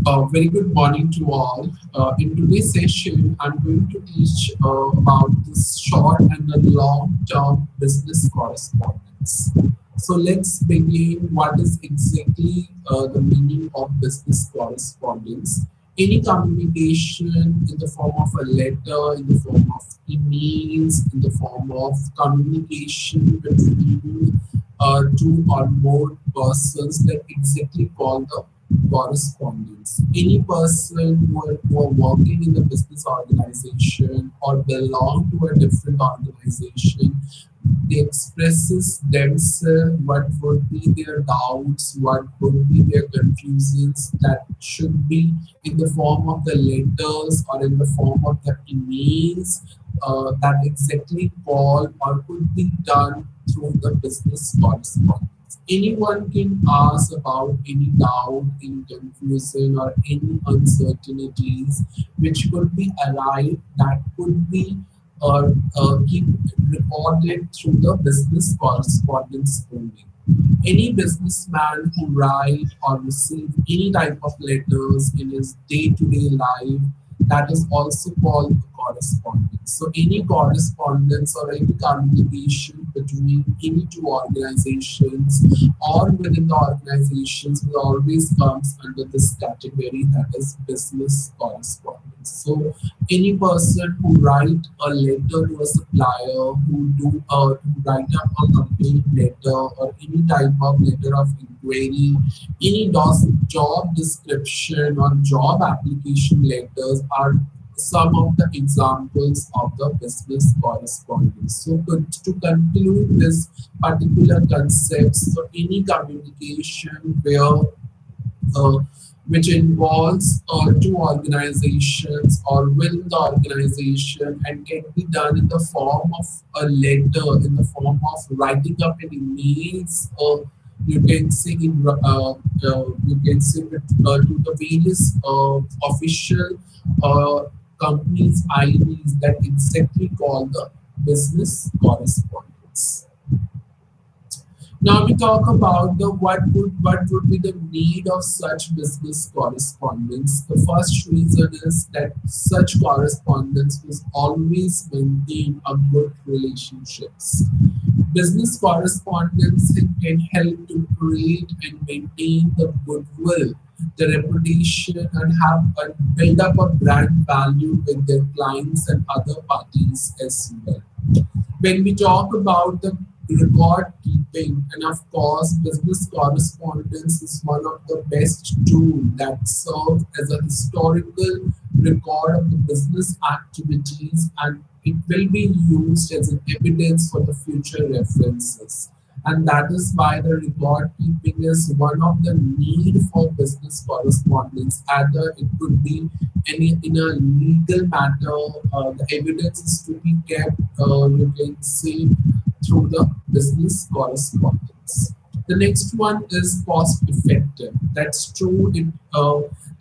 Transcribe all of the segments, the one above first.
Very good morning to all. In today's session, I'm going to teach about this short and the long-term business correspondence. So let's begin. What is exactly the meaning of business correspondence? Any communication in the form of a letter, in the form of emails, in the form of communication between two or more persons that exactly call the correspondence. Any person who are working in the business organization or belong to a different organization, they expresses themselves what would be their doubts, what would be their confusions that should be in the form of the letters or in the form of the emails that exactly call or could be done through the business correspondence. Anyone can ask about any doubt, any confusion, or any uncertainties which could be arrived that could be keep recorded through the business correspondence only. Any businessman who write or receive any type of letters in his day-to-day life, that is also called correspondence. So any correspondence or any communication between any two organizations or within the organizations will always comes under this category, that is business correspondence. So any person who write a letter to a supplier, who write up a complaint letter or any type of letter of inquiry, any job description or job application letters are some of the examples of the business correspondence. So to conclude this particular concept, so any communication where uh, which involves two organizations or within the organization and can be done in the form of a letter, in the form of writing up an emails, or you can say you can say it, to the various official uh, companies IDs that exactly call the business correspondence. Now we talk about the what would be the need of such business correspondence. The first reason is that such correspondence will always maintain a good relationships. Business correspondence can help to create and maintain the goodwill, the reputation, and have a build up a brand value with their clients and other parties as well. When we talk about the record keeping, and of course business correspondence is one of the best tools that serve as a historical record of the business activities, and it will be used as an evidence for the future references. And that is why the record keeping is one of the need for business correspondence. Either it could be any in a legal matter, the evidence is to be kept, you can say, through the business correspondence. The next one is cost effective. That's true.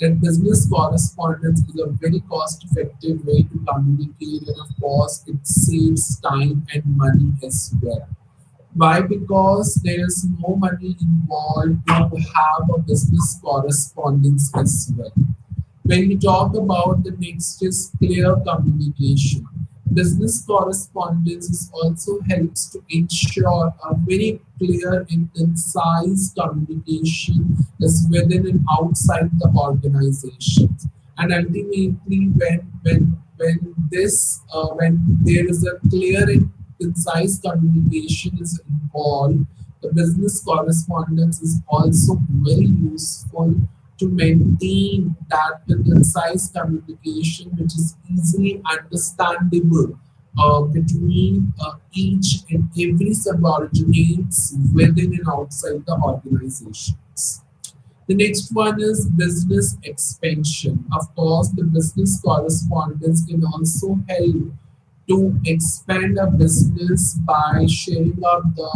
That business correspondence is a very cost effective way to communicate, and of course, it saves time and money as well. Why? Because there is no money involved to have a business correspondence as well. When we talk about the next is clear communication. Business correspondence is also helps to ensure a very clear and concise communication is within and outside the organization. And ultimately, when there is a clear and concise communication is involved, the business correspondence is also very useful to maintain that the concise communication which is easily understandable between each and every subordinates within and outside the organizations. The next one is business expansion. Of course, the business correspondence can also help to expand a business by sharing out the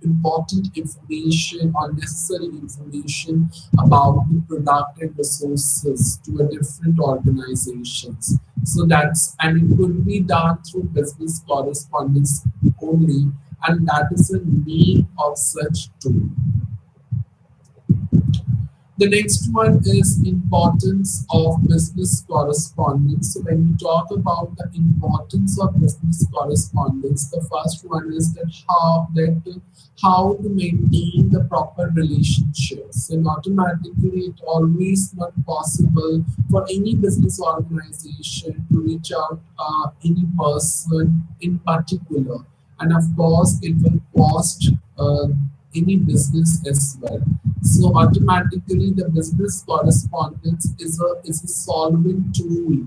important information or necessary information about the product and resources to a different organizations. So that's, and it could be done through business correspondence only, and that is a need of such tool. The next one is importance of business correspondence. So when we talk about the importance of business correspondence, the first one is how to maintain the proper relationships. And automatically, it always not possible for any business organization to reach out any person in particular, and of course, it will cost any business as well. So automatically, the business correspondence is a solving tool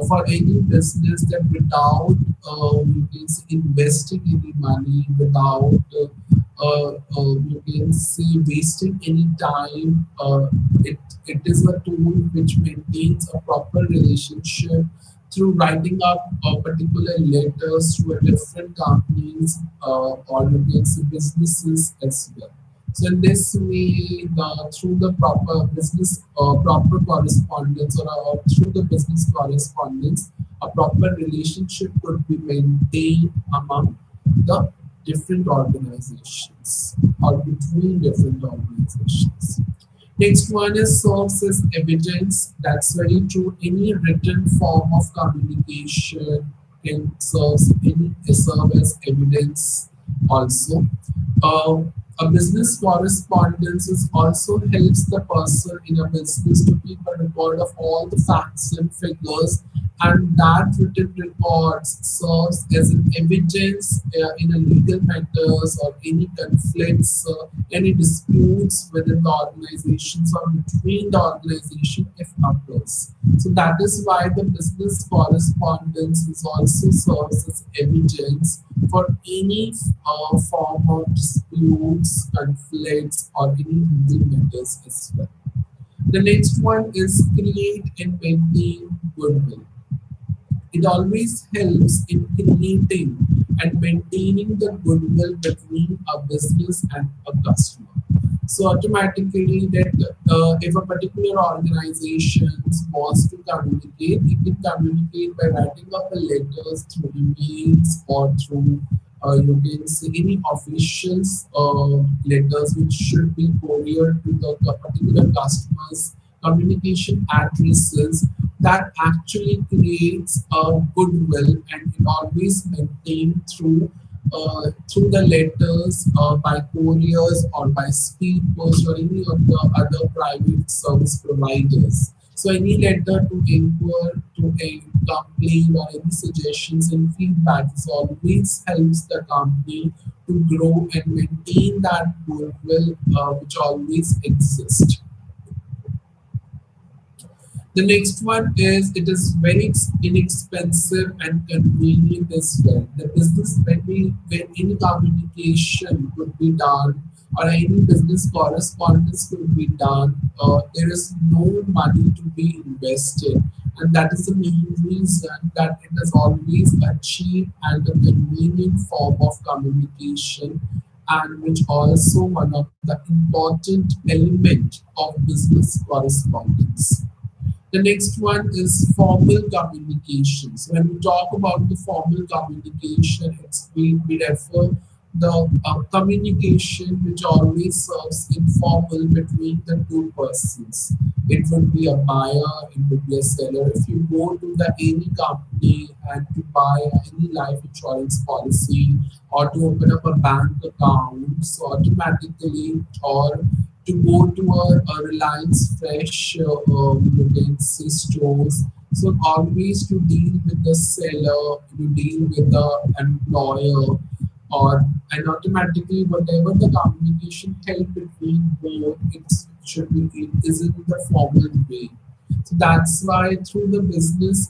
for any business that without you can say investing any money, without you can say wasting any time, it is a tool which maintains a proper relationship through writing up particular letters to a different companies or you can say businesses as well. So in this way, through the proper correspondence or through the business correspondence, a proper relationship could be maintained among the different organizations or between different organizations. Next one is serves as evidence. That's very true. Any written form of communication can serve as evidence also. Uh, a business correspondence is also helps the person in a business to keep a record of all the facts and figures, and that written records serves as an evidence in a legal matters or any conflicts, any disputes within the organizations or between the organization if occurs. So that is why the business correspondence is also serves as evidence for any form of disputes, conflicts, or any legal matters as well. The next one is create and maintain goodwill. It always helps in creating and maintaining the goodwill between a business and a customer. So automatically, that if a particular organization wants to communicate, it can communicate by writing up the letters through emails or through you can say any officials letters which should be couriered to the particular customers communication addresses, that actually creates a goodwill, and it always maintained through the letters by couriers or by speed post or any of the other private service providers. So any letter to inquire, to a complaint or any suggestions and feedbacks always helps the company to grow and maintain that goodwill which always exists. The next one is it is very inexpensive and convenient as well. The business when any communication could be done or any business correspondence could be done, there is no money to be invested, and that is the main reason that it is always a cheap and a convenient form of communication, and which also one of the important element of business correspondence. The next one is formal communications. When we talk about the formal communication, we refer the communication which always serves informal between the two persons. It would be a buyer, it would be a seller. If you go to the any company and to buy any life insurance policy or to open up a bank account, so automatically or to go to a Reliance Fresh you can say stores. So always to deal with the seller, to deal with the employer, or and automatically whatever the communication held between both, it should be it is in the formal way. So that's why through the business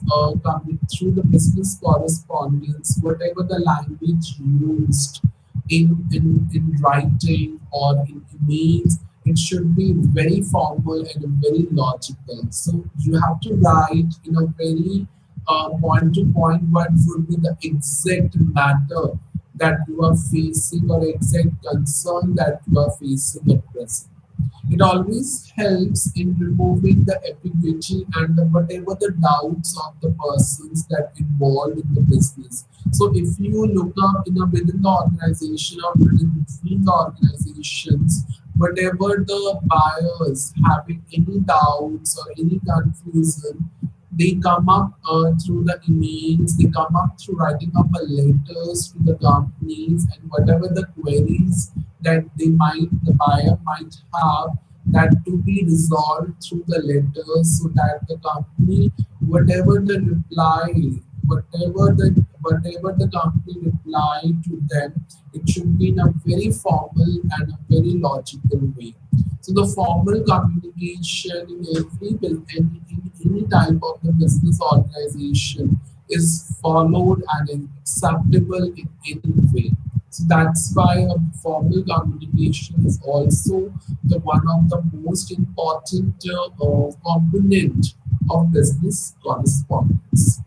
correspondence, whatever the language used in writing or in emails, it should be very formal and very logical. So you have to write in a very point to point what would be the exact matter that you are facing or exact concern that you are facing at present. It always helps in removing the ambiguity and whatever the doubts of the persons that involved in the business. So if you look up within the organization or within between the organizations, whatever the buyers having any doubts or any confusion, they come up through the emails, they come up through writing up a letters to the companies, and whatever the queries that the buyer might have, that to be resolved through the letters, so that the company, whatever the reply, whatever the company reply to them, it should be in a very formal and a very logical way. So the formal communication in in any type of the business organization is followed and is acceptable in any way. So that's why a formal communication is also the one of the most important component of business correspondence.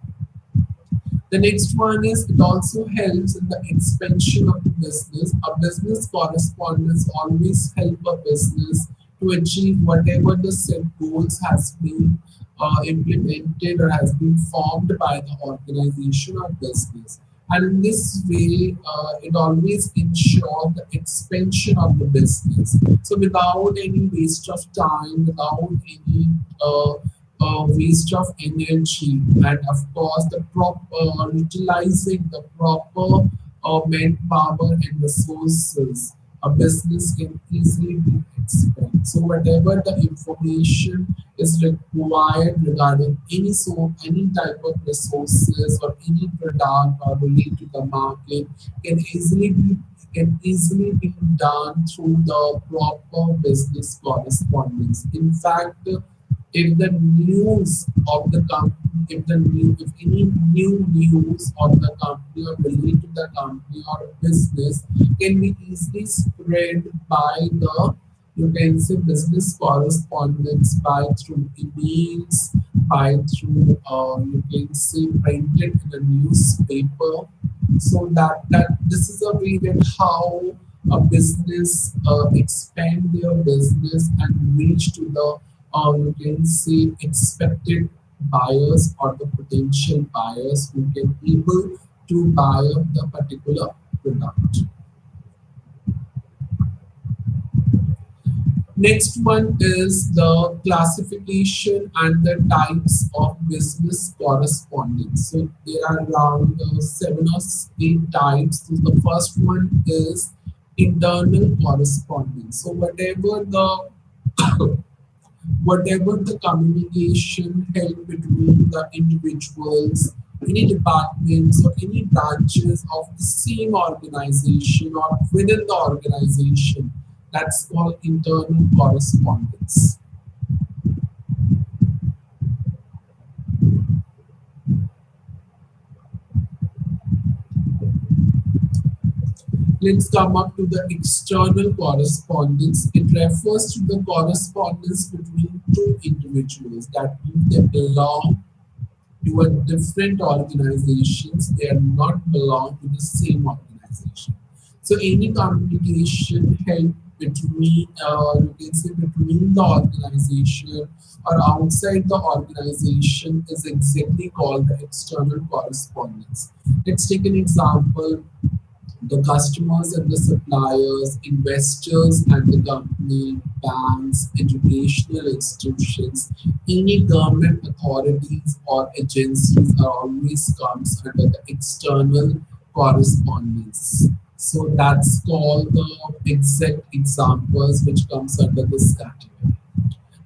The next one is it also helps in the expansion of the business. A business correspondence always help a business to achieve whatever the set goals has been implemented or has been formed by the organization or business. And in this way, it always ensures the expansion of the business. So without any waste of time, without any waste of energy, and of course the proper utilizing the proper manpower and resources, a business can easily be expanded. So whatever the information is required regarding any type of resources or any product or related to the market can easily be done through the proper business correspondence. In fact, if the news of the company, if any new news on the company or related to the company or business can be easily spread by the, you can say, business correspondence, by through emails, by through you can say printed in a newspaper. So that this is a way that how a business expand their business and reach to the you can say expected buyers or the potential buyers who can able to buy the particular product. Next one is the classification and the types of business correspondence. So there are around 7 or 8 types. So the first one is internal correspondence. So whatever the communication held between the individuals, any departments or any branches of the same organization or within the organization, that's called internal correspondence. Let's come up to the external correspondence. It refers to the correspondence between two individuals. That means they belong to a different organizations. They are not belong to the same organization. So any communication held between, you can say, between the organization or outside the organization is exactly called the external correspondence. Let's take an example: the customers and the suppliers, investors and the company, banks, educational institutions, any government authorities or agencies are always comes under the external correspondence. So that's called the exact examples which comes under this category.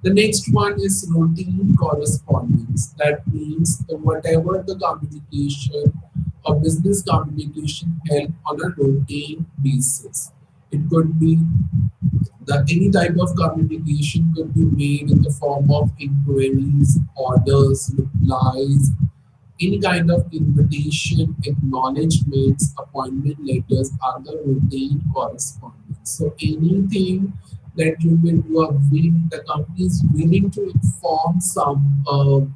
The next one is routine correspondence. That means whatever the communication or business communication held on a routine basis. It could be that any type of communication could be made in the form of inquiries, orders, replies, any kind of invitation, acknowledgements, appointment letters are the routine correspondence. So anything that you will do, the company is willing to inform some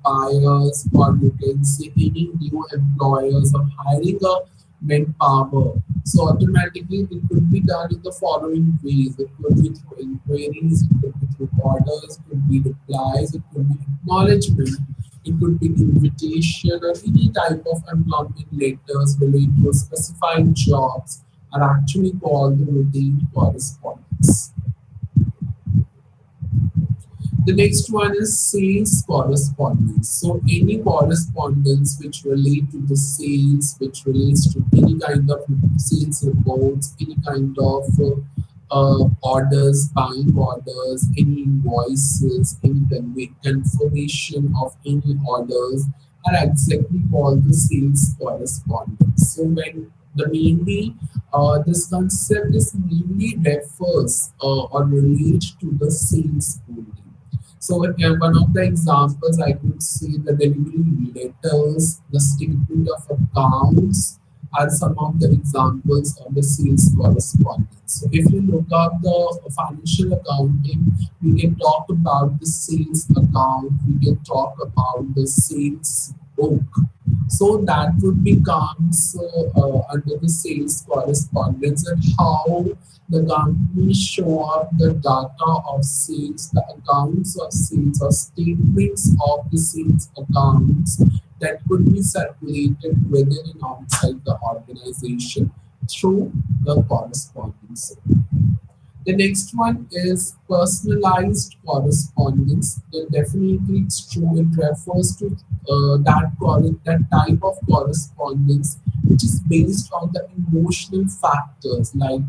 buyers, or you can say any new employers of hiring a manpower. So automatically it could be done in the following ways. It could be through inquiries, it could be through orders, it could be replies, it could be acknowledgement, it could be invitation, or any type of employment letters related to specified jobs are actually called the routine correspondence. The next one is sales correspondence. So any correspondence which relate to the sales, which relates to any kind of sales reports, any kind of orders, buying orders, any invoices, any confirmation of any orders are exactly called the sales correspondence. So when the mainly this concept is mainly refers or relates to the sales only. So one of the examples I could say the delivery letters, the statement of accounts are some of the examples of the sales correspondence. So if you look up the financial accounting, we can talk about the sales account, we can talk about the sales book. So that would becomes under the sales correspondence and how the company show up the data of sales, the accounts of sales or statements of the sales accounts that could be circulated within and outside the organization through the correspondence. The next one is personalized correspondence. Then definitely it's true. It refers to that type of correspondence which is based on the emotional factors, like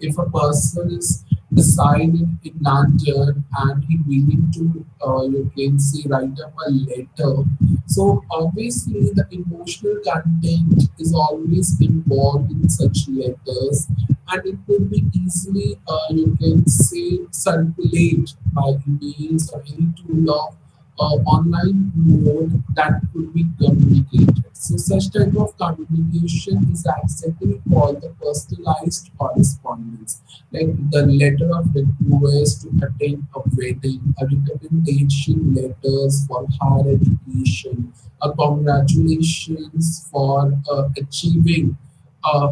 if a person is decided in London and he willing to you can say write up a letter. So obviously the emotional content is always involved in such letters, and it could be easily you can say circulate by emails or any tool of online mode that could be communicated. So such type of communication is exactly called the personalized correspondence, like the letter of request to attend a wedding, a recommendation letters for higher education, a congratulations for achieving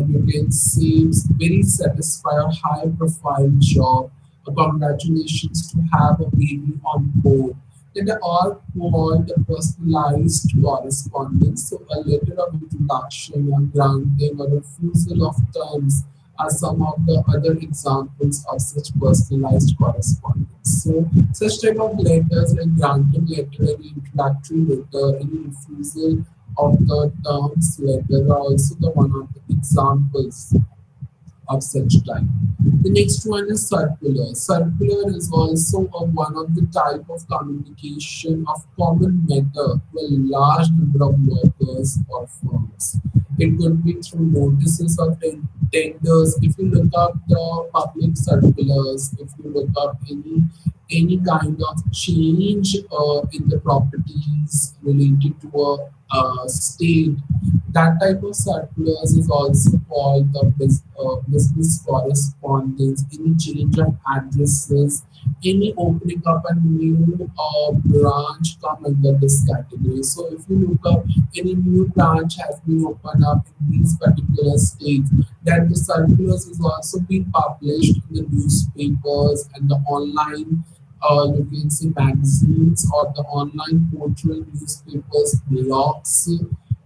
you can say very satisfied or high profile job, congratulations to have a baby on board. Then they are called the personalized correspondence. So a letter of introduction or granting or refusal of terms are some of the other examples of such personalized correspondence. So such type of letters like granting letter, any introductory letter, any refusal of the terms letter are also the one of the examples of such type. The next one is circular. Circular is also one of the type of communication of common matter to a large number of workers or firms. It could be through notices of tenders. If you look up the public circulars, if you look up any kind of change in the properties related to a state, that type of circulars is also called the business correspondence. Any change of addresses, any opening up a new branch come under this category. So if you look up any new branch has been opened up in these particular states, then the circulars is also being published in the newspapers and the online you can see magazines or the online portal newspapers, blogs,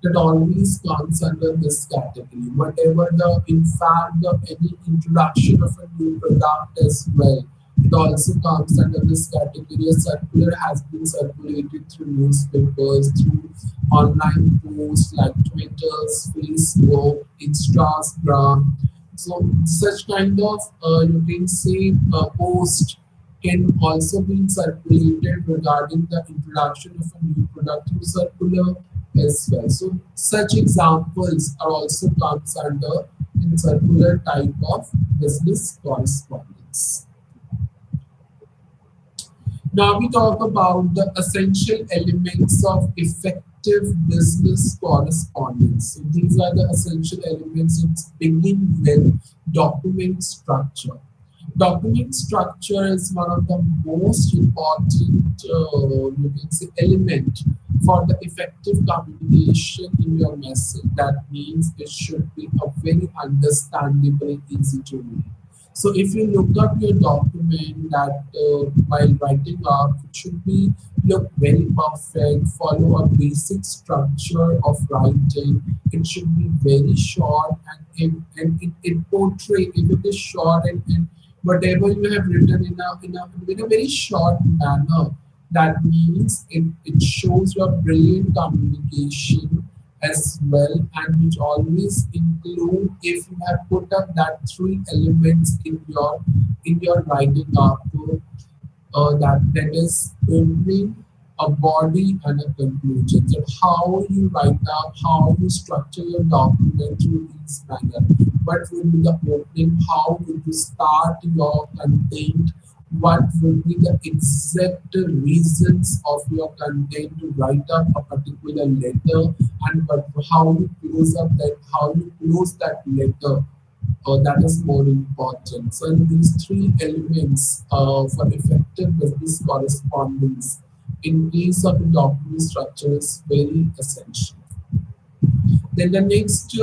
that always comes under this category. Whatever the, in fact, the any introduction of a new product as well, it also comes under this category. A circular has been circulated through newspapers, through online posts like Twitter, Facebook, Instagram. So such kind of you can say post can also be circulated regarding the introduction of a new product through circular as well. So such examples are also comes under in circular type of business correspondence. Now we talk about the essential elements of effective business correspondence. So these are the essential elements. It's begin with document structure. Document structure is one of the most important, you can say, element for the effective communication in your message. That means it should be a very understandable and easy to read. So if you look up your document that while writing up, it should be look very perfect, follow a basic structure of writing. It should be very short and it portray, if it is short and whatever you have written in a very short manner. That means it shows your brilliant communication as well, and which always include, if you have put up that three elements in your writing output, that is opening, a body, and a conclusion. So how you write down, how you structure your document through these manner. What will be the opening? How will you start your content? What will be the exact reasons of your content to write up a particular letter, and how you close up that, how you close that letter, that is more important. So, in these three elements for effective business correspondence, in case of the document structure, is very essential. Then the next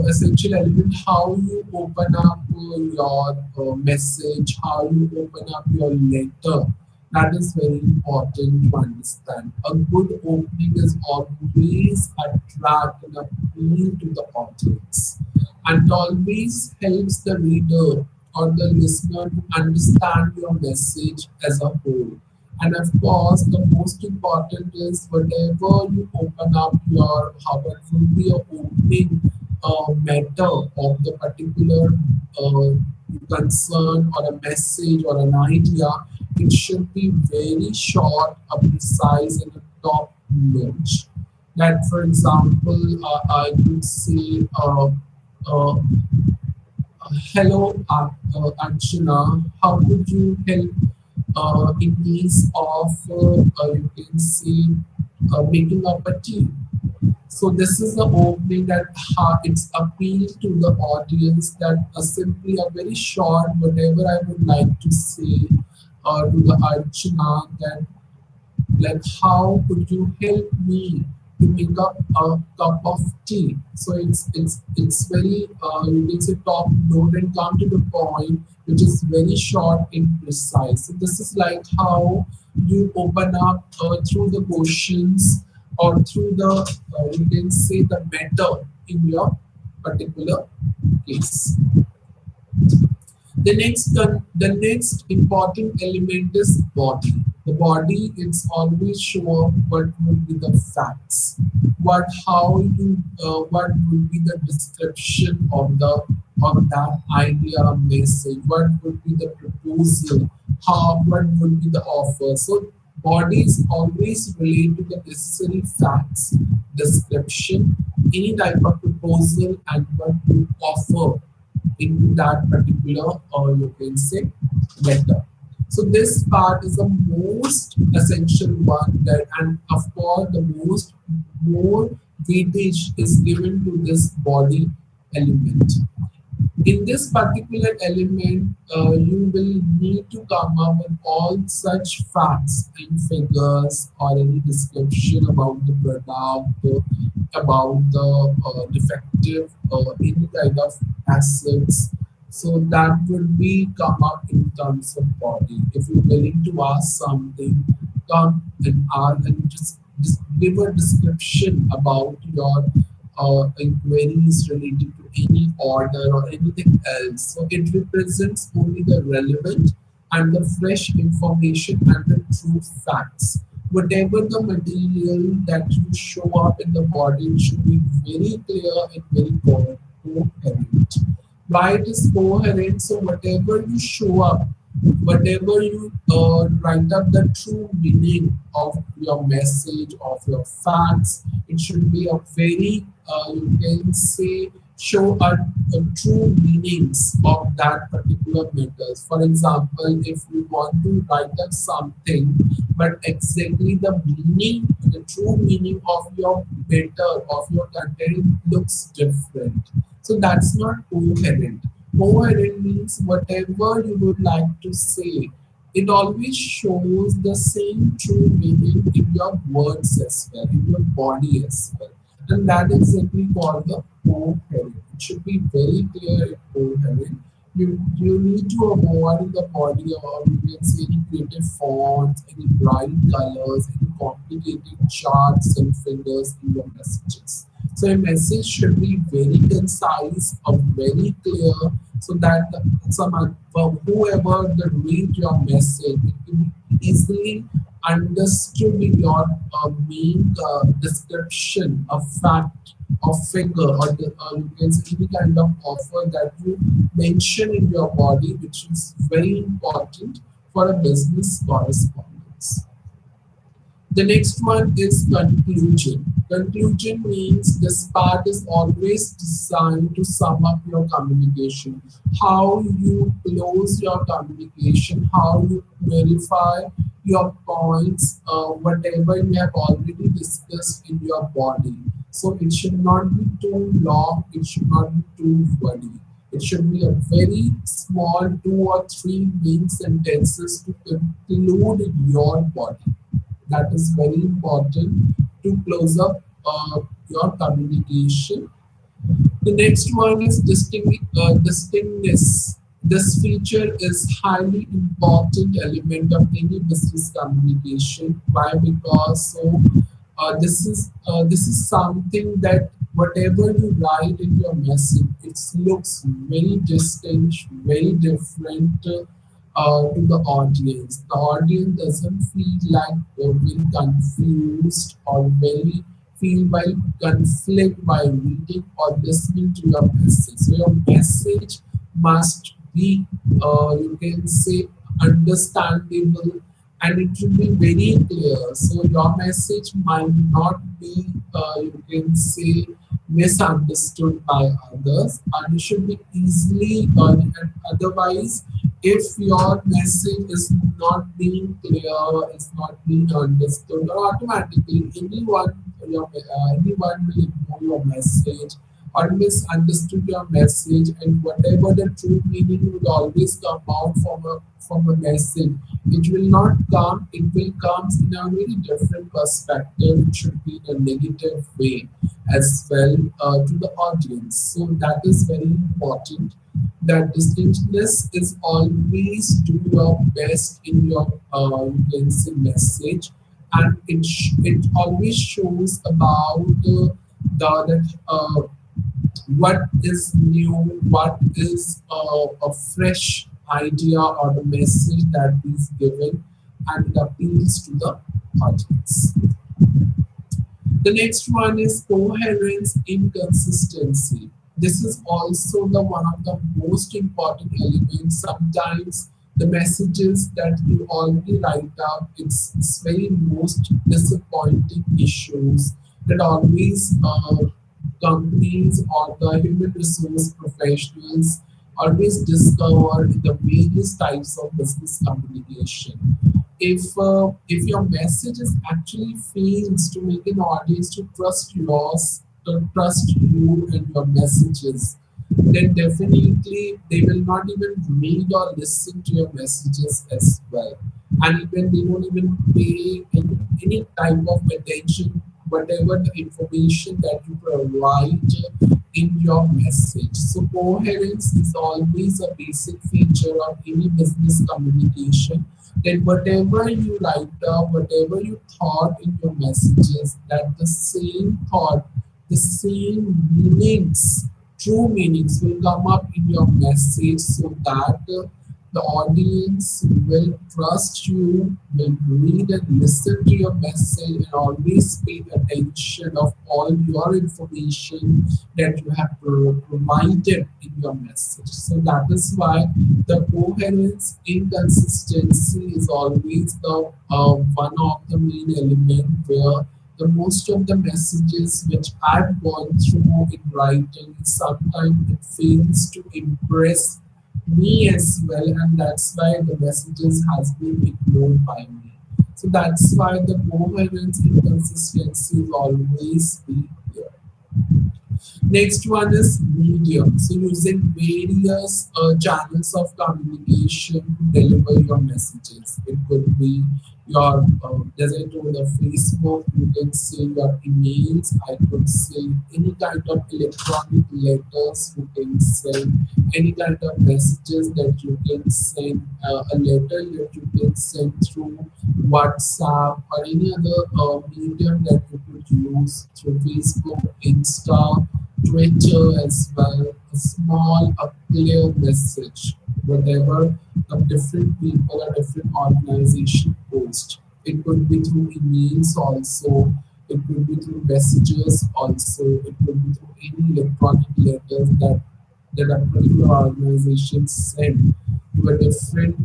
essential element, how you open up your message, how you open up your letter. That is very important to understand. A good opening is always attract and appeal to the audience, and always helps the reader or the listener to understand your message as a whole. And of course, the most important is whatever you open up your, however will be your opening matter of the particular concern or a message or an idea, it should be very short, precise, and a top notch. That, for example, I could say, uh, hello, Archana, how could you help in case of, you can say, making up a tea? So this is the opening that it's appeal to the audience, that simply a very short, whatever I would like to say to the Archana, that like how could you help me to make up a cup of tea? So it's very, you can say, top note and come to the point, which is very short and precise. So this is like how you open up through the questions, or through the, you can say, the matter in your particular case. The next important element is body. The body, it's always show up what would be the facts, what would be the description of that idea or message, what would be the proposal, how what would be the offer. So bodies always relate to the necessary facts, description, any type of proposal, and what you offer into that particular, or you can say, letter. So this part is the most essential one, that, and of course the more weightage is given to this body element. In this particular element, you will need to come up with all such facts and figures, or any description about the product, about the defective, any kind of assets. So that would be come up in terms of body. If you're willing to ask something, come and ask, and just give a description about your inquiries related to any order or anything else. So it represents only the relevant and the fresh information and the true facts. Whatever the material that you show up in the body, it should be very clear and very coherent. Why it is coherent? So whatever you show up, whatever you write up the true meaning of your message, of your facts, it should be a very, you can say, show a true meanings of that particular matters. For example, if you want to write up something, but exactly the meaning, the true meaning of your matter, of your content looks different. So that's not coherent. Coherent means whatever you would like to say, it always shows the same true meaning in your words as well, in your body as well. And that is exactly called the coherent. It should be very clear and coherent. You need to avoid in the body, or you can see any creative fonts, any bright colors, any complicated charts and figures in your messages. So a message should be very concise or very clear, so that whoever that read your message, it can be easily understood in your main description of fact of figure, or you can say any kind of offer that you mention in your body, which is very important for a business correspondence. The next one is conclusion. Conclusion means this part is always designed to sum up your communication. How you close your communication, how you clarify your points, whatever you have already discussed in your body. So it should not be too long, it should not be too wordy. It should be a very small two or three main sentences to conclude your body. That is very important to close up your communication. The next one is distinctness. This feature is highly important element of any business communication. Why? Because this is something that whatever you write in your message, it looks very distinct, very different to the audience. The audience doesn't feel like very confused or very feel by conflict by reading or listening to your message. So your message must be, you can say, understandable, and it should be very clear. So your message might not be, you can say, misunderstood by others, and it should be easily, and otherwise, if your message is not being clear, is not being understood, or automatically anyone will ignore your message or misunderstood your message, and whatever the true meaning would always come out from a message, it will not come. It will come in a very different perspective. It should be in a negative way as well to the audience. So that is very important. That distinctness is always do your best in your you can say message, and it always shows about what is new, what is a fresh idea or the message that is given, and it appeals to the audience. The next one is coherence inconsistency. This is also the one of the most important elements. Sometimes the messages that you already write up, it's very most disappointing issues that always companies or the human resource professionals always discover in the various types of business communication. If your message is actually fails to make an audience to trust you and your messages, then definitely they will not even read or listen to your messages as well. And even they don't even pay any type of attention, whatever the information that you provide in your message. So coherence is always a basic feature of any business communication. That whatever you write down, whatever you thought in your messages, that the same thought, the same meanings, true meanings will come up in your message, so that the audience will trust you, will read and listen to your message, and always pay attention of all your information that you have provided in your message. So that is why the coherence inconsistency is always the one of the main element where the most of the messages which I've gone through in writing, sometimes it fails to impress me as well, and that's why the messages has been ignored by me. So that's why the coherence inconsistency will always be there. Next one is medium. So using various channels of communication to deliver your messages. It could be your, as I told, the Facebook. You can say your emails. I could say any kind of electronic letters. You can send any kind of messages that you can send. A letter that you can send through WhatsApp or any other medium that you could use through Facebook, Insta, Twitter as well. a small, a clear message, whatever the different people or different organization post. It could be through emails also, it could be through messages also, it could be through any electronic letters that a particular organization send to a different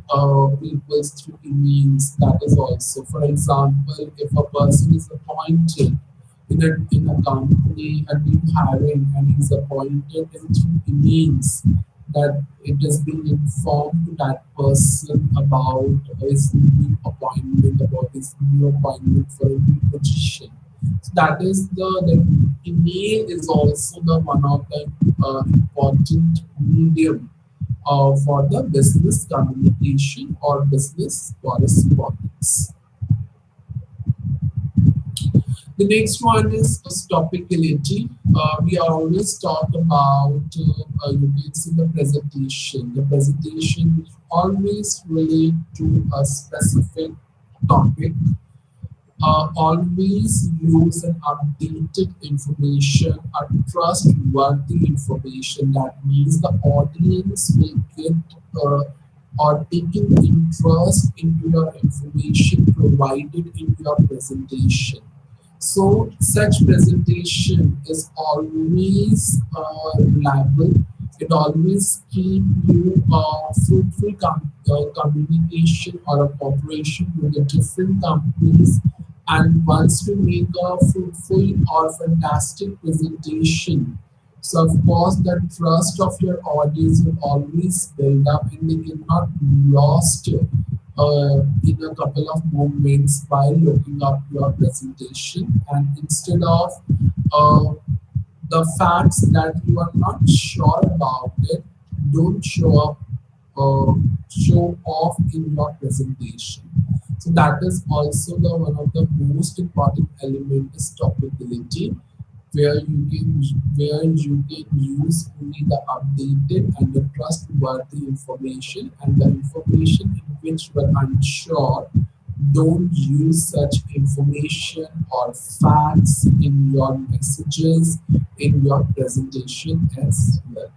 people through emails. That is also, for example, if a person is appointed in a company and new hiring and he's appointed and through emails that it has been informed to that person about his new appointment, about his new appointment for a new position. So that is the email is also the one of the important medium for the business communication or business correspondence. The next one is topicality. We always talk about you can see the presentation. The presentation always relate to a specific topic. Always use an updated information, a trustworthy information. That means the audience will get or taking interest into your information provided in your presentation. So such presentation is always reliable. It always keep you fruitful communication or a cooperation with the different companies and wants to make a fruitful or fantastic presentation. So of course the trust of your audience will always build up and they cannot be lost in a couple of moments while looking up your presentation, and instead of uh, the facts that you are not sure about it, don't show off in your presentation. So that is also the one of the most important element is topicality, where you can use only the updated and the trustworthy information, and the information in which you are unsure, don't use such information or facts in your messages in your presentation as well.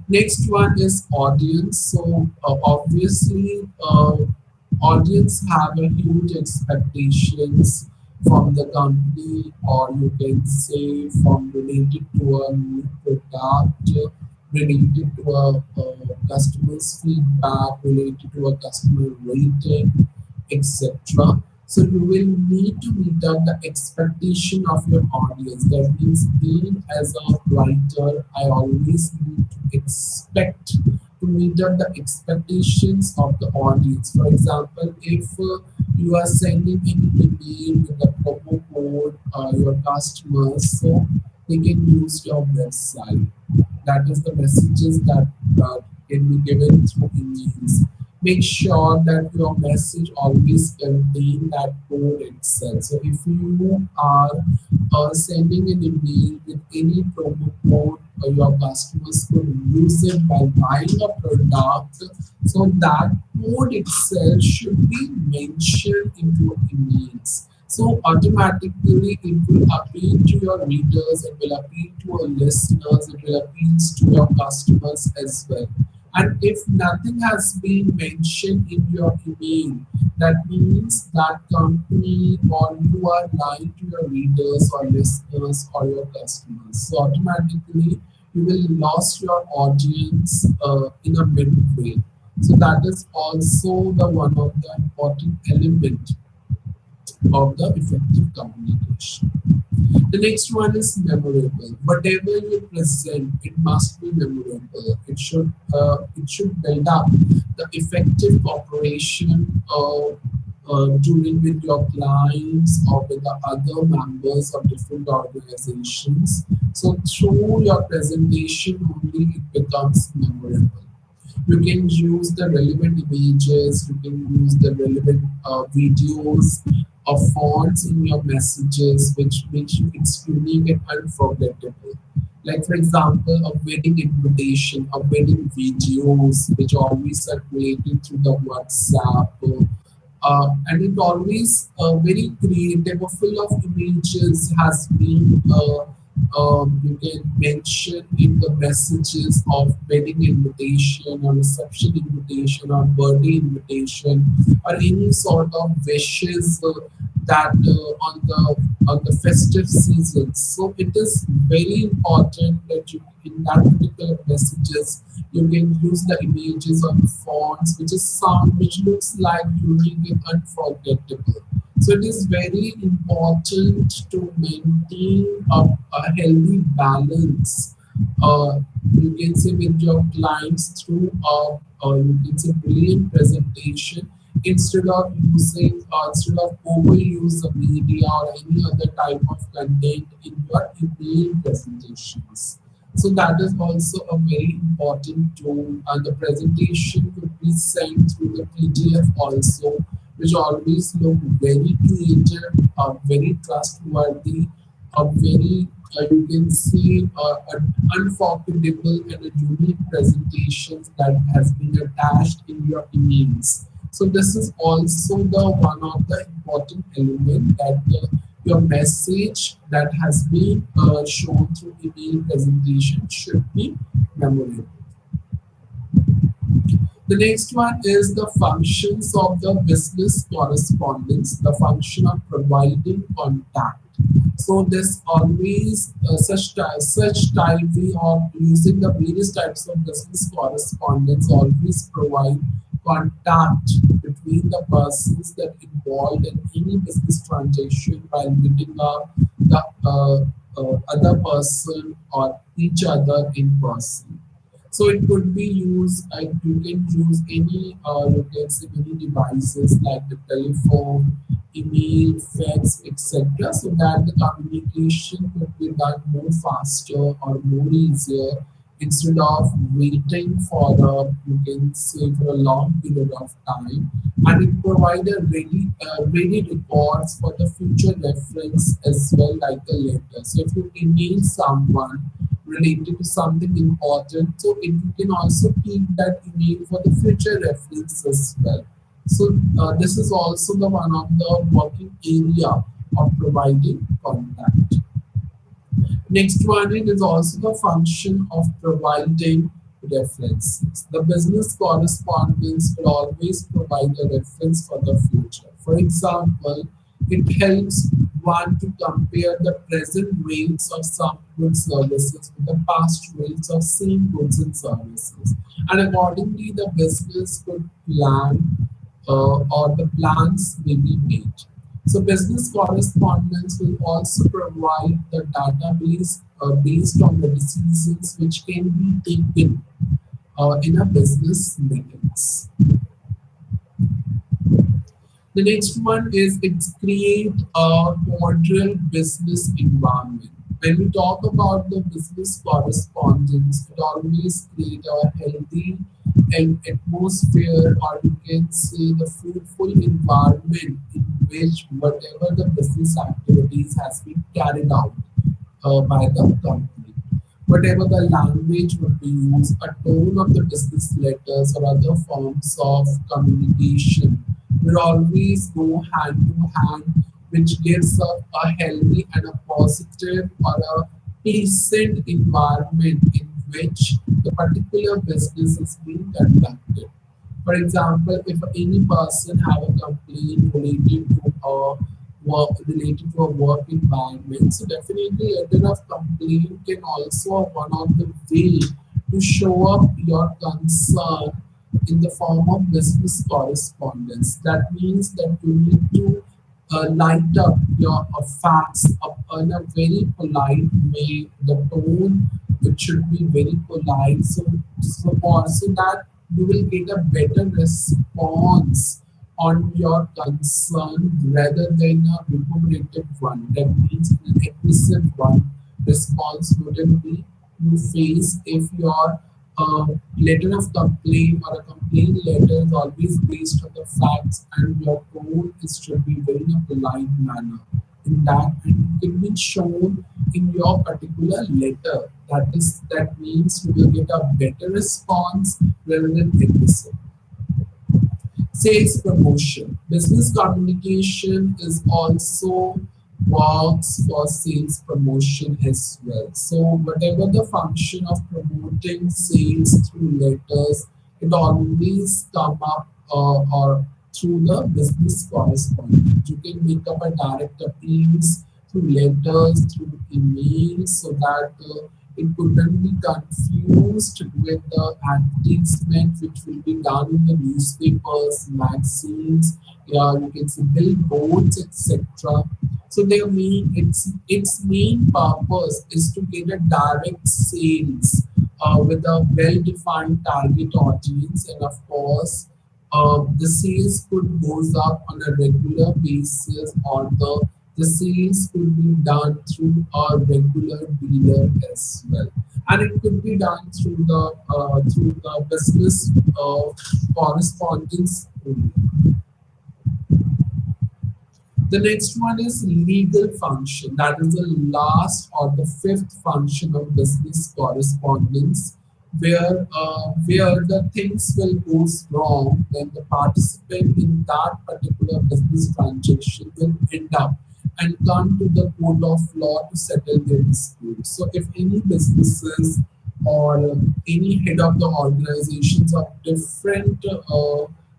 Next one is audience. So obviously, audience have a huge expectations from the company, or you can say from related to a new product, related to a customer's feedback, related to a customer rating, etc. So you will need to meet up the expectation of your audience. That means being as a writer, I always need to expect to meet up the expectations of the audience. For example, if you are sending an email with a promo code your customers, so they can use your website. That is the messages that can be given through emails. Make sure that your message always contain that code itself. So if you are sending an email with any promo code, your customers could use it by buying a product. So that code itself should be mentioned into emails. So automatically it will appeal to your readers, it will appeal to your listeners, it will appeal to your customers as well. And if nothing has been mentioned in your email, that means that company or you are lying to your readers or listeners or your customers. So automatically you will lose your audience in a mid-way. So that is also the one of the important element of the effective communication. The next one is memorable. Whatever you present, it must be memorable. It should build up the effective cooperation during with your clients or with the other members of different organizations. So through your presentation only it becomes memorable. You can use the relevant images, you can use the relevant videos or fonts in your messages, which makes you it's unique and unforgettable. Like for example, a wedding invitation, a wedding videos, which always circulated through the WhatsApp, and it always very creative, or full of images has been you can mention in the messages of wedding invitation or reception invitation or birthday invitation or any sort of wishes that on the festive season. So it is very important that you in that particular messages you can use the images on fonts which is sound which looks like unique and unforgettable. So it is very important to maintain a healthy balance. Uh, you can say with your clients through you can say brilliant presentation instead of overuse the media or any other type of content in your email presentations. So that is also a very important tool, and the presentation could be sent through the PDF also, which always look very creative, very trustworthy, a very you can see an unforgettable and a unique presentations that has been attached in your emails. So this is also the one of the important element that your message that has been shown through email presentation should be memorable. The next one is the functions of the business correspondence, the function of providing contact. So there's always such type we are using the various types of business correspondence always provide contact between the persons that involved in any business transaction by meeting up the other person or each other in person. So it could be used, you can use any, you can say many devices like the telephone, email, fax, etc. So that the communication could be done more faster or more easier instead of waiting for you can say for a long period of time. And it provide a ready records for the future reference as well like a letter. So if you email someone related to something important. So it, you can also keep that email for the future reference as well. So this is also the one of the working area of providing contact. Next one it is also the function of providing references. The business correspondence will always provide a reference for the future. For example, it helps one to compare the present rates of some goods services with the past rates of same goods and services. And accordingly, the business could plan or the plans may be made. So business correspondence will also provide the database based on the decisions which can be taken in a business meetings. The next one is it's create a cordial business environment. When we talk about the business correspondence, it always create a healthy and atmosphere, or you can say the fruitful environment in which whatever the business activities has been carried out by the company. Whatever the language would be used, a tone of the business letters or other forms of communication will always go hand to hand, which gives us a healthy and a positive or a pleasant environment in which the particular business is being conducted. For example, if any person have a complaint related to a work environment, so definitely letter of complaint can also one of the way to show up your concern in the form of business correspondence. That means that you need to light up your facts up in a very polite way. The tone it should be very polite, so that you will get a better response on your concern rather than a recuperative one. That means an aggressive one response wouldn't be you face if your letter of complaint or a complaint letter is always based on the facts and your tone is should be very in a polite manner. In that, and it can be shown in your particular letter. That means you will get a better response rather than aggressive. Sales promotion. Business communication is also works for sales promotion as well. So whatever the function of promoting sales through letters, it always come up or through the business correspondent. You can make up a direct appeals through letters, through emails, so that it couldn't be confused with the advertisement which will be done in the newspapers, magazines, yeah, you can see billboards, etc. So its main purpose is to get a direct sales with a well-defined target audience, and of course, the sales could goes up on a regular basis, or the sales could be done through a regular dealer as well, and it could be done through the business correspondence only. The next one is legal function. That is the last or the fifth function of business correspondence, where the things will go wrong, then the participant in that particular business transaction will end up and come to the court of law to settle their dispute. So if any businesses or any head of the organizations of different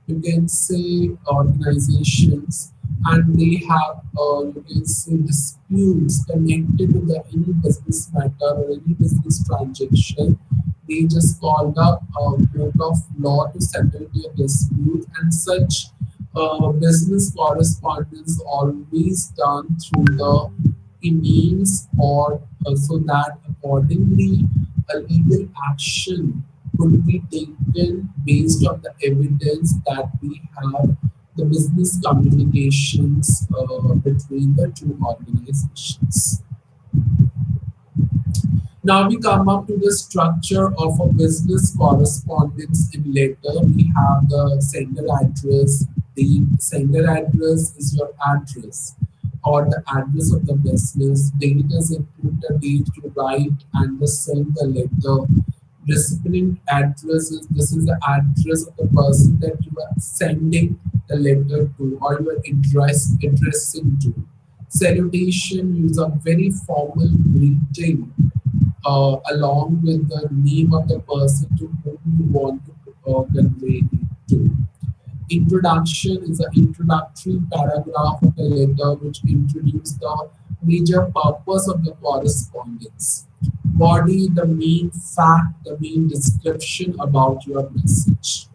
you can say organizations, and they have you can say disputes connected to the any business matter or any business transaction, they just called up a court of law to settle their dispute, and such business correspondence always done through the emails, or so that accordingly a legal action could be taken based on the evidence that we have the business communications between the two organizations. Now we come up to the structure of a business correspondence in letter. We have the sender address. The sender address is your address or the address of the business. Date is include the date you write and the send the letter. Recipient address is this is the address of the person that you are sending the letter to or you are addressing to. Salutation use a very formal greeting along with the name of the person to whom you want to convey it to. Introduction is an introductory paragraph of the letter which introduces the major purpose of the correspondence. Body, the main fact, the main description about your message.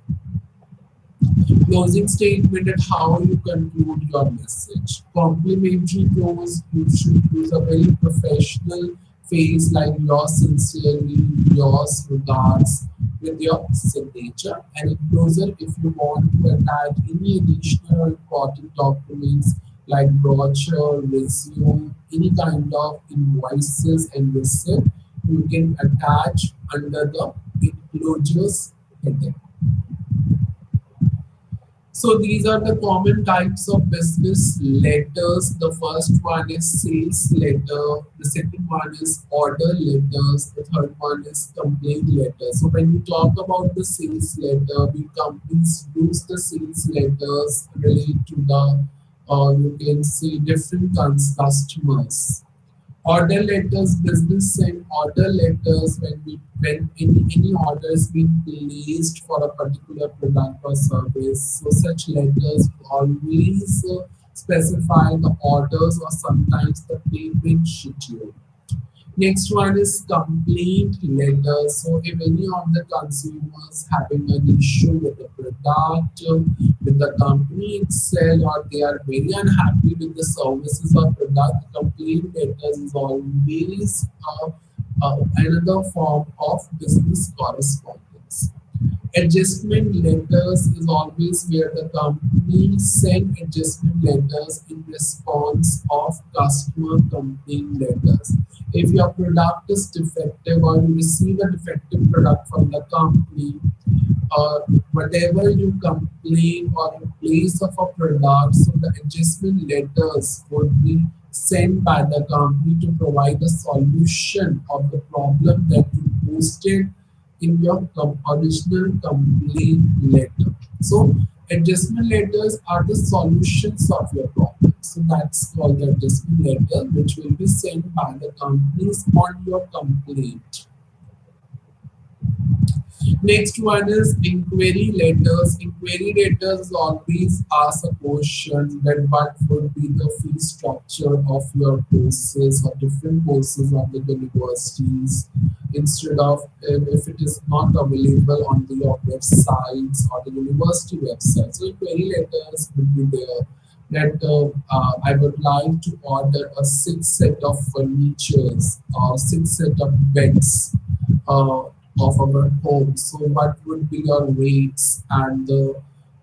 Closing statement and how you conclude your message. Complimentary close, you should use a very professional phrase like yours sincerely, yours regards with your signature. And in closer, if you want to attach any additional or important documents like brochure, resume, any kind of invoices and receipt, you can attach under the enclosures heading. So these are the common types of business letters. The first one is sales letter. The second one is order letters. The third one is complaint letter. So when we talk about the sales letter, we companies use the sales letters relate to the you can say different customers. Order letters, business send order letters when any orders being placed for a particular product or service. So such letters always specify the orders or sometimes the payment schedule. Next one is complaint letter. So if any of the consumers having an issue with the product, with the company itself, or they are very unhappy with the services or product, complaint letters is always another form of business correspondence. Adjustment letters is always where the company send adjustment letters in response of customer complaint letters. If your product is defective or you receive a defective product from the company, whatever you complain or in place of a product, so the adjustment letters would be sent by the company to provide a solution of the problem that you posted in your original complaint letter. So Adjustment letters are the solutions of your problem. So that's called the adjustment letter, which will be sent by the companies on your complaint. Next one is inquiry letters. Inquiry letters always ask a question that what would be the fee structure of your courses or different courses of the universities instead of if it is not available on the your websites or the university website. So inquiry letters will be there that I would like to order a six set of furnitures or six set of beds uh, of our home. So what would be your rates and the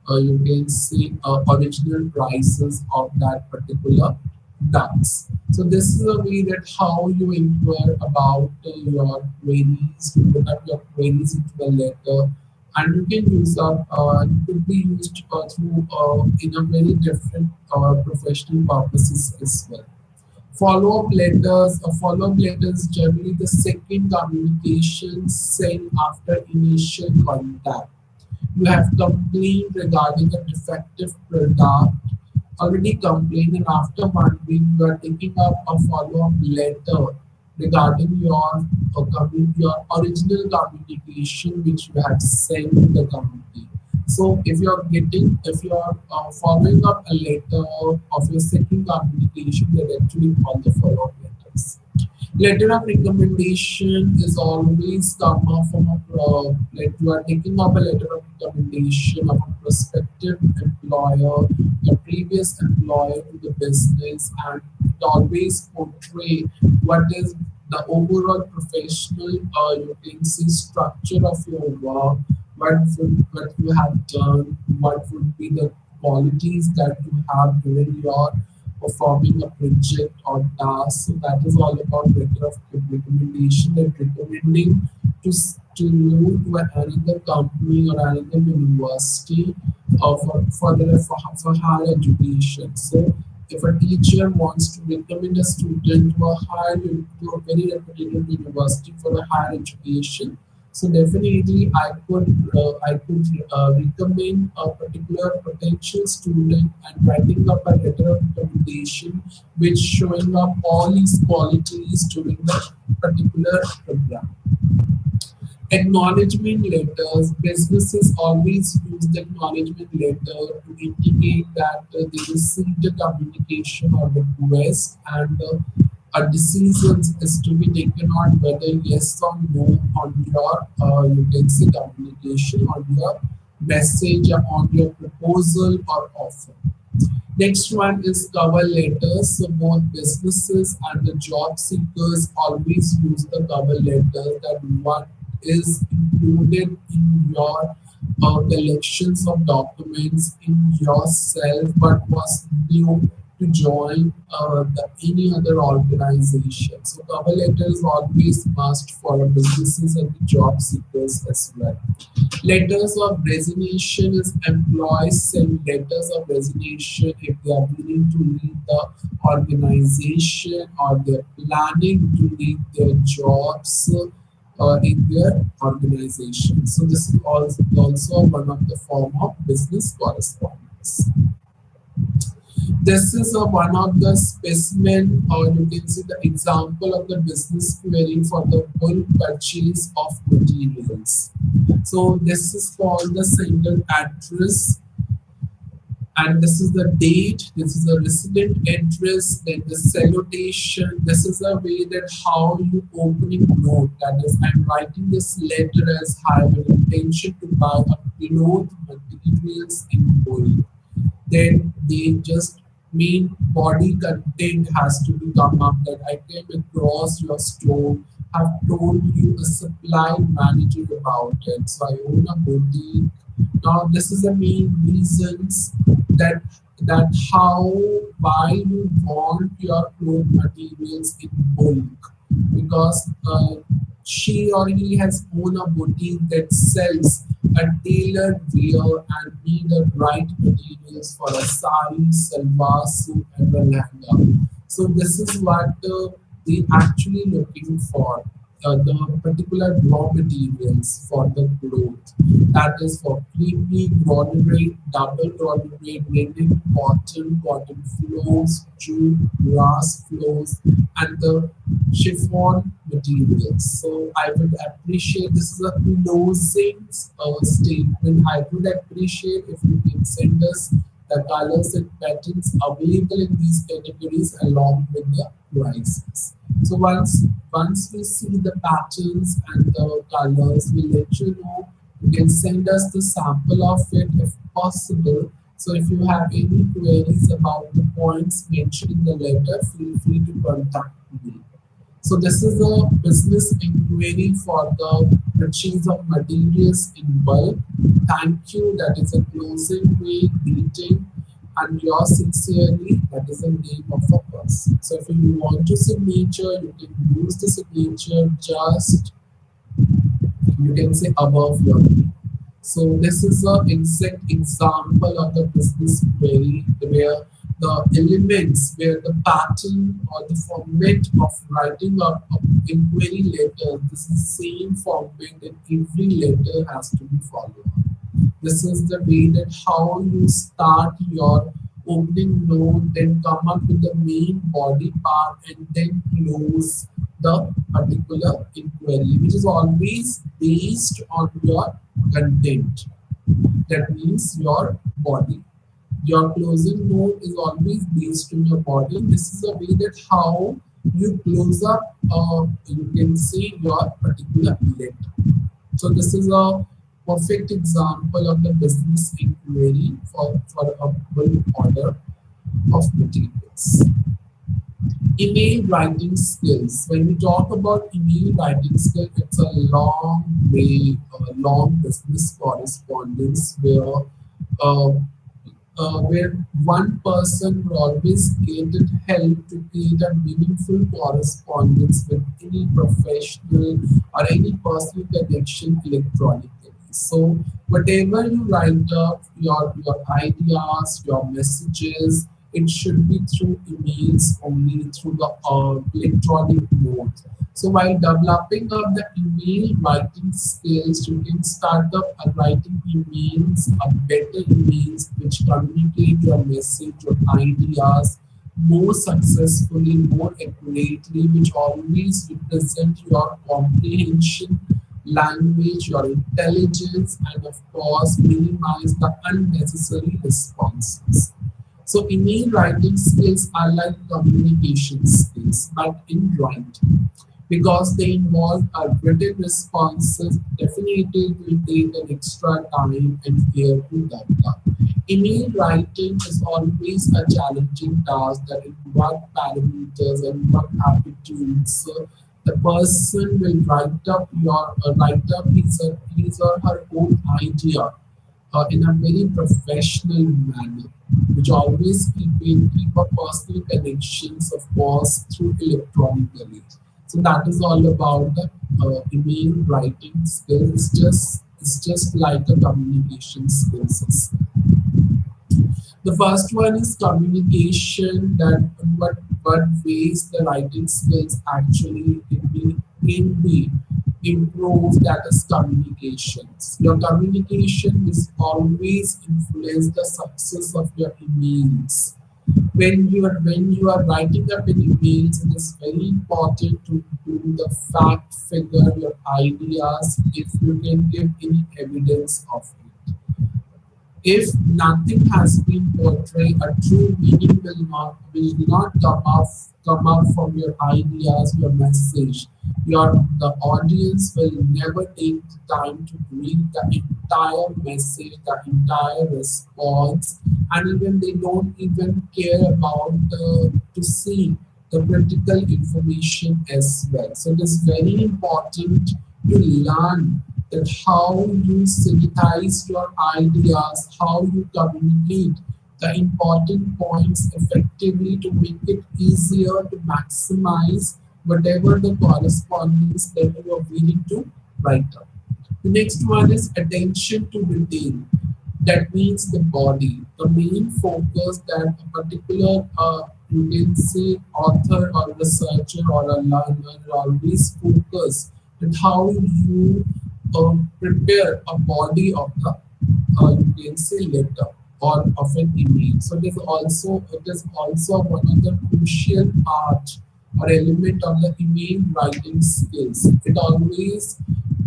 you can see original prices of that particular ducts. So this is a way that how you inquire about your queries, you put up your queries into a letter, and you can use up. It could be used through in a very different professional purposes as well. Follow-up letters. A follow-up letter is generally the second communication sent after initial contact. You have complained regarding a defective product, already complained, and after 1 week, you are taking up a follow-up letter regarding your original communication which you have sent to the company. So if you are following up a letter of your second communication, that actually called the follow-up letters. Letter of recommendation is always come up from like you are taking up a letter of recommendation of a prospective employer, your previous employer to the business, and it always portray what is the overall professional you can see structure of your work, what you have done, what would be the qualities that you have during your performing a project or task. So that is all about letter of recommendation and recommending to move to another company or another university for higher education. So if a teacher wants to recommend a student to a to a very reputable university for a higher education, so definitely I could recommend a particular potential student and writing up a letter of recommendation which showing up all these qualities during the particular program. Acknowledgement letters. Businesses always use the acknowledgement letter to indicate that they received the communication or request, and a decision is to be taken on whether yes or no on your you can say communication, on your message, or on your proposal or offer. Next one is cover letters. So both businesses and the job seekers always use the cover letter, that what is included in your collections of documents in yourself, but was new to join any other organization. So cover letter is always must for businesses and the job seekers as well. Letters of resignation is employees send letters of resignation if they are willing to leave the organization or they're planning to leave their jobs in their organization. So this is also one of the form of business correspondence. This is one of the specimen, or you can see the example of the business query for the bulk purchase of materials. So this is called the single address, and this is the date, this is the resident address, then the salutation. This is a way that how you opening note, that is I'm writing this letter as I have an intention to buy a cloth materials in bulk. Then they just main body content has to be come up, that I came across your store, have told you a supply manager about it. So I own a boutique. Now this is the main reasons that how why you want your cloth materials in bulk, because she or he has own a boutique that sells a tailored wear and need the right materials for a sari, salwar suit, and a lehenga. So this is what they actually looking for. the particular raw materials for the growth. That is for creepy, granulate, double granulate, linen, cotton flows, jute, grass flows, and the chiffon materials. So I would appreciate, this is a closing statement. I would appreciate if you can send us the colors and patterns available in these categories along with the prices. So once we see the patterns and the colors, we'll let you know. You can send us the sample of it if possible. So if you have any queries about the points mentioned in the letter, feel free to contact me. So this is a business inquiry for the purchase of materials in bulk. Thank you. That is a closing way greeting. And yours sincerely, that is the name of a person. So if you want to signature, you can use the signature just, you can say, above your name. So this is an exact example of the business query where the elements, where the pattern or the format of writing of inquiry letter, this is same format that every letter has to be followed. This is the way that how you start your opening note, then come up with the main body part, and then close the particular inquiry, which is always based on your content. That means your body. Your closing note is always based on your body. This is a way that how you close up, you can say, your particular letter. So this is a perfect example of the business inquiry for a bulk order of materials. Email writing skills. When we talk about email writing skills, it's a long way, a long business correspondence uh, where one person will always get it help to create a meaningful correspondence with any professional or any personal connection electronically. So whatever you write up, your ideas, your messages, it should be through emails only, through the electronic mode. So while developing up the email writing skills, you can start up writing emails, better emails which communicate your message, your ideas more successfully, more accurately, which always represent your comprehension, language, your intelligence, and of course minimize the unnecessary responses. So email writing skills are like communication skills, but in writing. Because they involve written responses, definitely it will take an extra time and care to develop. Email writing is always a challenging task that involves parameters and what attitudes. So the person will write up his or her own idea in a very professional manner, which always keep a personal connections, of course, through electronically. So that is all about the email writing skills. It's just like a communication skills as well. The first one is communication. That what ways the writing skills actually can be improved. That is communications. Your communication is always influence the success of your emails. When you are writing up an emails, it is very important to do the fact figure your ideas if you can give any evidence of it. If nothing has been portrayed, a true meaning will not come up from your ideas, your message. The audience will never take the time to read the entire message, the entire response, and even they don't even care about to see the critical information as well. So it is very important to learn that how you synthesize your ideas, how you communicate the important points effectively to make it easier to maximize whatever the correspondence that you are willing to write up. The next one is attention to detail. That means the body, the main focus that a particular you can say author or researcher or a learner always focus on how you prepare a body of the you can say letter or of an email. So it is also one of the crucial part or element of the email writing skills. It always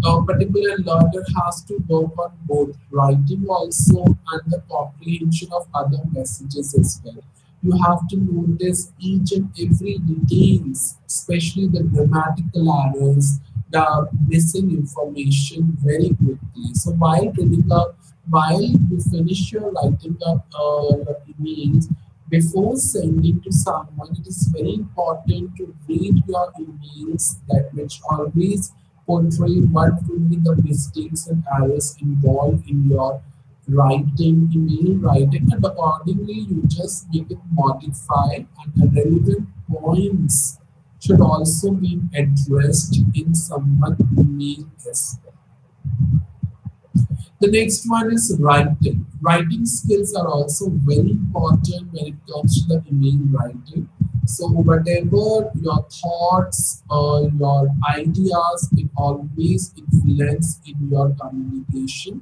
a particular learner has to work on both writing also and the comprehension of other messages as well. You have to notice each and every details, especially the grammatical errors, the missing information very quickly. So while you finish your writing up your emails, before sending to someone, it is very important to read your emails that which always portray what will be the mistakes and errors involved in your writing, email writing, and accordingly you just make it modified and the relevant points should also be addressed in someone's email as well. The next one is writing. Writing skills are also very important when it comes to the email writing. So whatever your thoughts or your ideas, it always influence in your communication,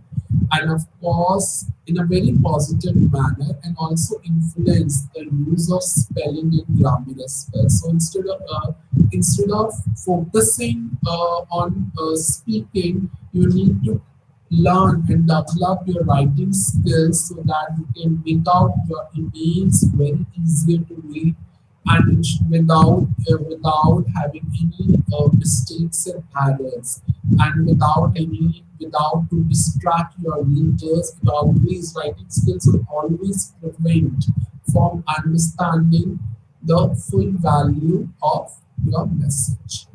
and of course in a very positive manner, and also influence the use of spelling and grammar as well. So instead of focusing on speaking, you need to learn and develop your writing skills so that you can make out your emails very easier to read, and without having any mistakes and errors, and without to distract your readers. It always writing skills will always prevent from understanding the full value of your message.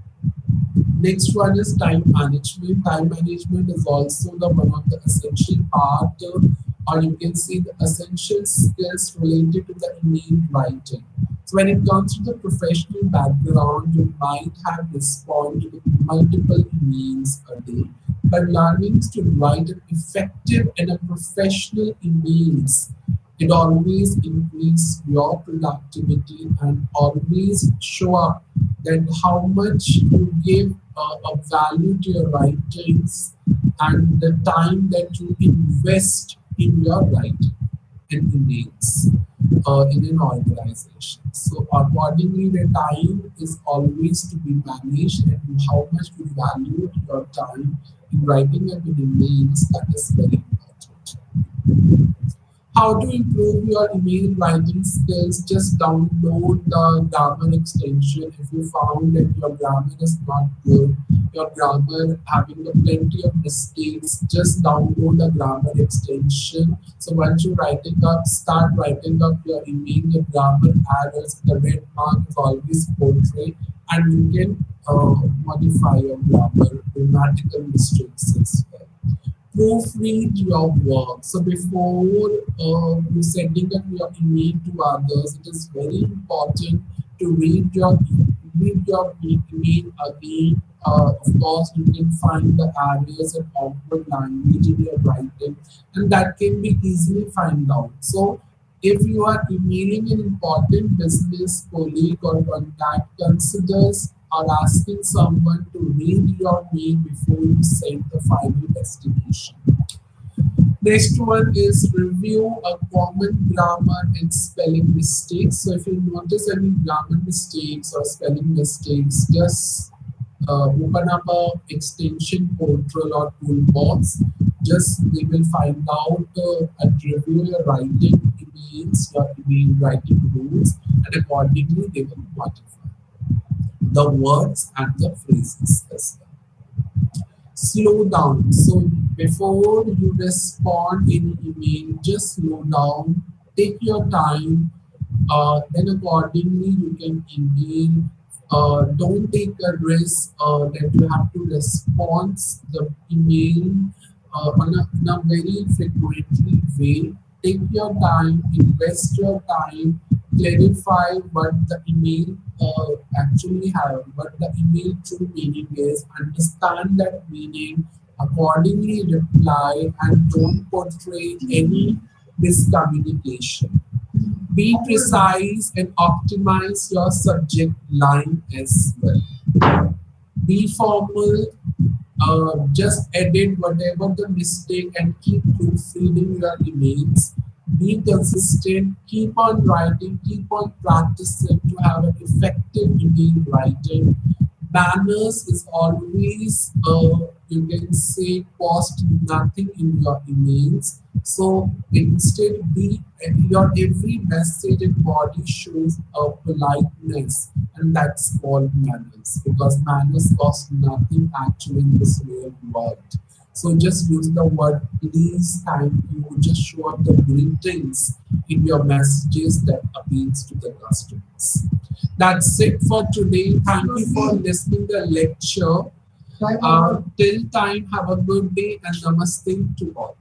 Next one is time management. Time management is also the one of the essential part, or you can see the essential skills related to the email writing. So when it comes to the professional background, you might have responded to multiple emails a day. But learning to write an effective and a professional emails, it always increase your productivity and always show up that how much you give a value to your writings and the time that you invest in your writing and emails in an organization. So accordingly, the time is always to be managed, and how much you value your time in writing and in emails, that is very important. How to improve your email writing skills? Just download the grammar extension. If you found that your grammar is not good, your grammar having a plenty of mistakes, just download the grammar extension. So once you start writing up your email, your grammar errors, the red mark is always portrayed, and you can modify your grammatical mistakes as well. Proofread your work. So before you sending up your email to others, it is very important to read your email again. Of course, you can find the areas and awkward language in your writing, and that can be easily found out. So if you are emailing an important business colleague or contact, considers or asking someone to read your mail before you send the final destination. Next one is review a common grammar and spelling mistakes. So if you notice any grammar mistakes or spelling mistakes, just open up a extension portal or toolbox. Just they will find out and review your writing emails, your email writing rules, and accordingly they will modify the words and the phrases as well. Slow down. So before you respond in email, just slow down, take your time, then accordingly you can email. Don't take a risk that you have to respond the email in a very frequently way. Take your time, invest your time, clarify what the email actually have, what the email true meaning is, understand that meaning, accordingly reply, and don't portray any miscommunication. Be precise and optimize your subject line as well. Be formal, just edit whatever the mistake and keep proofreading your emails. Be consistent, keep on writing, keep on practicing to have an effective email writing. Banners is always, you can say, cost nothing in your emails. So instead, be your every message and body shows a politeness, and that's called manners because manners cost nothing actually in this real world. So just use the word please, thank you, just show up the greetings in your messages that appeals to the customers. That's it for today. Thank you for listening to the lecture. Till time, have a good day and namaste to all.